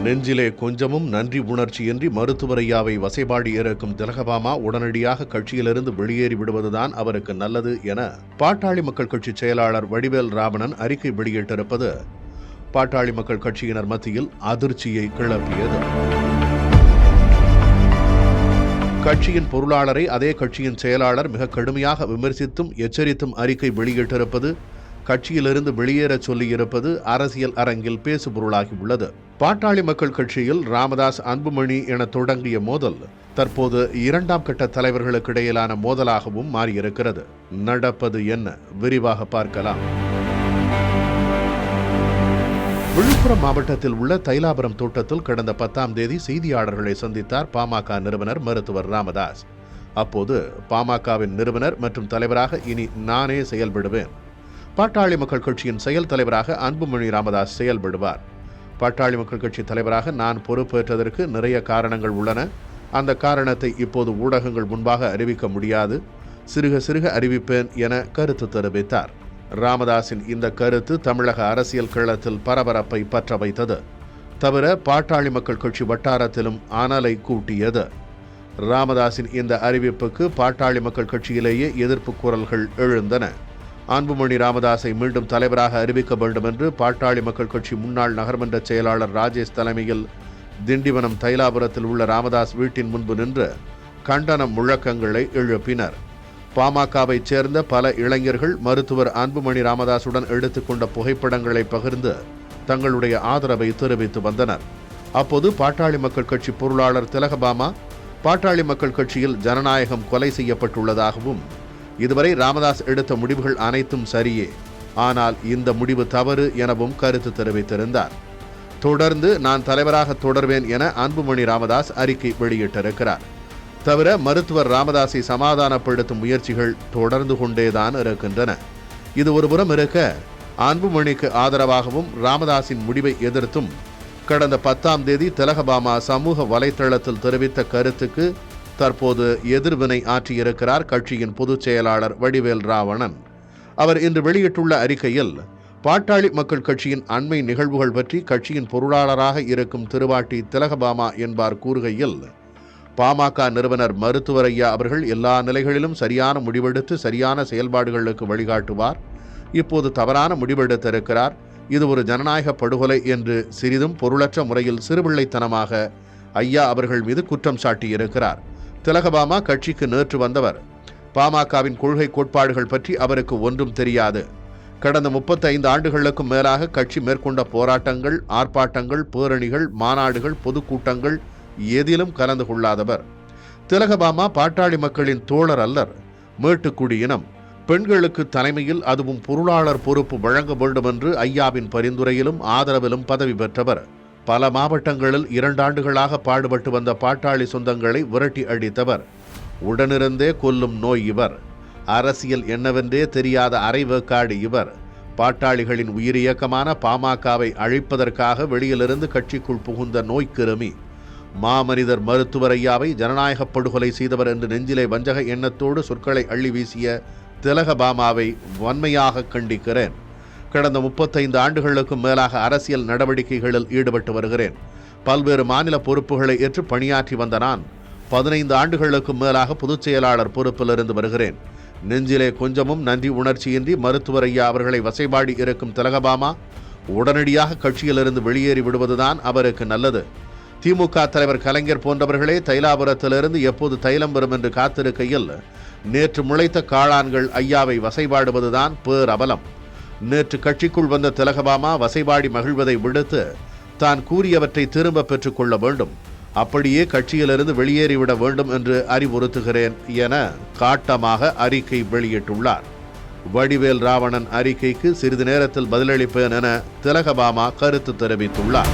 நெஞ்சிலே கொஞ்சமும் நன்றி உணர்ச்சியின்றி மருத்துவர் ஐயாவை வசைபாடி இருக்கும் திலகபாமா உடனடியாக கட்சியிலிருந்து வெளியேறி விடுவதுதான் அவருக்கு நல்லது என பாட்டாளி மக்கள் கட்சி செயலாளர் வடிவேல் ராவணன் அறிக்கை வெளியிட்டிருப்பது பாட்டாளி மக்கள் கட்சியினர் மத்தியில் அதிர்ச்சியை கிளப்பியது. கட்சியின் பொருளாளரை அதே கட்சியின் செயலாளர் மிக கடுமையாக விமர்சித்தும் எச்சரித்தும் அறிக்கை வெளியிட்டிருப்பது, கட்சியிலிருந்து வெளியேறச் சொல்லியிருப்பது அரசியல் அரங்கில் பேசுபொருளாகியுள்ளது. பாட்டாளி மக்கள் கட்சியில் ராமதாஸ் அன்புமணி என தொடங்கிய மோதல் தற்போது இரண்டாம் கட்ட தலைவர்களுக்கு இடையிலான மோதலாகவும் மாறியிருக்கிறது. நடப்பது என்ன? விரிவாக பார்க்கலாம். விழுப்புரம் மாவட்டத்தில் உள்ள தைலாபுரம் தோட்டத்தில் கடந்த 10ஆம் தேதி செய்தியாளர்களை சந்தித்தார் பாமக நிறுவனர் மருத்துவர் ராமதாஸ். அப்போது பாமகவின் நிறுவனர் மற்றும் தலைவராக இனி நானே செயல்படுவேன், பாட்டாளி மக்கள் கட்சியின் செயல் தலைவராக அன்புமணி ராமதாஸ் செயல்படுவார், பாட்டாளி மக்கள் கட்சி தலைவராக நான் பொறுப்பேற்றதற்கு நிறைய காரணங்கள் உள்ளன, அந்த காரணத்தை இப்போது ஊடகங்கள் முன்பாக அறிவிக்க முடியாது, சிறுக சிறுக அறிவிப்பேன் என கருத்து தெரிவித்தார். ராமதாஸின் இந்த கருத்து தமிழக அரசியல் களத்தில் பரபரப்பை பற்ற வைத்தது. தவிர பாட்டாளி மக்கள் கட்சி வட்டாரத்திலும் அனலை கூட்டியது. ராமதாஸின் இந்த அறிவிப்புக்கு பாட்டாளி மக்கள் கட்சியிலேயே எதிர்ப்பு குரல்கள் எழுந்தன. அன்புமணி ராமதாஸை மீண்டும் தலைவராக அறிவிக்க வேண்டும் என்று பாட்டாளி மக்கள் கட்சி முன்னாள் நகர்மன்ற செயலாளர் ராஜேஷ் தலைமையில் திண்டிவனம் தைலாபுரத்தில் உள்ள ராமதாஸ் வீட்டின் முன்பு நின்று கண்டன முழக்கங்களை எழுப்பினர். பாமகவைச் சேர்ந்த பல இளைஞர்கள் மருத்துவர் அன்புமணி ராமதாஸுடன் எடுத்துக்கொண்ட புகைப்படங்களை பகிர்ந்து தங்களுடைய ஆதரவை தெரிவித்து வந்தனர். அப்போது பாட்டாளி மக்கள் கட்சி பொருளாளர் திலகபாமா, பாட்டாளி மக்கள் கட்சியில் ஜனநாயகம் கொலை செய்யப்பட்டுள்ளதாகவும், இதுவரை ராமதாஸ் எடுத்த முடிவுகள் அனைத்தும் சரியே, ஆனால் இந்த முடிவு தவறு எனவும் கருத்து தெரிவித்திருந்தார். தொடர்ந்து நான் தலைவராக தொடர்வேன் என அன்புமணி ராமதாஸ் அறிக்கை வெளியிட்டிருக்கிறார். தவிர மருத்துவர் ராமதாஸை சமாதானப்படுத்தும் முயற்சிகள் தொடர்ந்து கொண்டேதான் இருக்கின்றன. இது ஒருபுறம் இருக்க, அன்புமணிக்கு ஆதரவாகவும் ராமதாஸின் முடிவை எதிர்த்தும் கடந்த 10ஆம் தேதி திலகபாமா சமூக வலைதளத்தில் தெரிவித்த கருத்துக்கு தற்போது எதிர்வினை ஆற்றியிருக்கிறார் கட்சியின் பொதுச் செயலாளர் வடிவேல் ராவணன். அவர் இன்று வெளியிட்டுள்ள அறிக்கையில், பாட்டாளி மக்கள் கட்சியின் அண்மை நிகழ்வுகள் பற்றி கட்சியின் பொருளாளராக இருக்கும் திருவாட்டி திலகபாமா என்பார் கூறுகையில், பாமக நிறுவனர் மருத்துவர் ஐயா அவர்கள் எல்லா நிலைகளிலும் சரியான முடிவெடுத்து சரியான செயல்பாடுகளுக்கு வழிகாட்டுவார். இப்போது தவறான முடிவெடுத்திருக்கிறார். இது ஒரு ஜனநாயக படுகொலை என்று சிறிதும் பொருளற்ற முறையில் சிறுபிள்ளைத்தனமாக ஐயா அவர்கள் மீது குற்றம் சாட்டியிருக்கிறார். திலகபாமா கட்சிக்கு நேற்று வந்தவர். பாமகவின் கொள்கை கோட்பாடுகள் பற்றி அவருக்கு ஒன்றும் தெரியாது. கடந்த 35 ஆண்டுகளுக்கும் மேலாக கட்சி மேற்கொண்ட போராட்டங்கள், ஆர்ப்பாட்டங்கள், பேரணிகள், மாநாடுகள், பொதுக்கூட்டங்கள் எதிலும் கலந்து கொள்ளாதவர். திலகபாமா பாட்டாளி மக்களின் தோழர் அல்லர், மேட்டுக்குடியினம். பெண்களுக்கு தலைமையில் அதுவும் பொருளாளர் பொறுப்பு வழங்க வேண்டும் என்று ஐயாவின் பரிந்துரையிலும் ஆதரவிலும் பதவி பெற்றவர். பல மாவட்டங்களில் 2 ஆண்டுகளாக பாடுபட்டு வந்த பாட்டாளி சொந்தங்களை விரட்டி அடித்தவர். உடனிருந்தே கொல்லும் நோய் இவர். அரசியல் என்னவென்றே தெரியாத அரைவேக்காடு இவர். பாட்டாளிகளின் உயிரியக்கமான பாமகவை அழிப்பதற்காக வெளியிலிருந்து கட்சிக்குள் புகுந்த நோய்க்கிருமி. மாமனிதர் மருத்துவர் ஐயாவை ஜனநாயக படுகொலை செய்தவர் என்று நெஞ்சிலே வஞ்சக எண்ணத்தோடு சொற்களை அள்ளி வீசிய திலகபாமாவை வன்மையாக கண்டிக்கிறேன். கடந்த 35 ஆண்டுகளுக்கும் மேலாக அரசியல் நடவடிக்கைகளில் ஈடுபட்டு வருகிறேன். பல்வேறு மாநில பொறுப்புகளை ஏற்று பணியாற்றி வந்த நான் 15 ஆண்டுகளுக்கும் மேலாக பொதுச் செயலாளர் பொறுப்பில் இருந்து வருகிறேன். நெஞ்சிலே கொஞ்சமும் நன்றி உணர்ச்சியின்றி மருத்துவர் ஐயா அவர்களை வசைபாடி இருக்கும் திலகபாமா உடனடியாக கட்சியிலிருந்து வெளியேறி விடுவதுதான் அவருக்கு நல்லது. திமுக தலைவர் கலைஞர் போன்றவர்களே தைலாபுரத்திலிருந்து எப்போது தைலம் வரும் என்று காத்திருக்கையில் நேற்று முளைத்த காளான்கள் ஐயாவை வசைபாடுவதுதான் பேரபலம். நேற்று கட்சிக்குள் வந்த திலகபாமா வசைபாடி மகிழ்வதை விடுத்து தான் கூறியவற்றை திரும்ப பெற்றுக் கொள்ள வேண்டும், அப்படியே கட்சியிலிருந்து வெளியேறிவிட வேண்டும் என்று அறிவுறுத்துகிறேன் என காட்டமாக அறிக்கை வெளியிட்டுள்ளார். வடிவேல் ராவணன் அறிக்கைக்கு சிறிது நேரத்தில் பதிலளிப்பேன் என திலகபாமா கருத்து தெரிவித்துள்ளார்.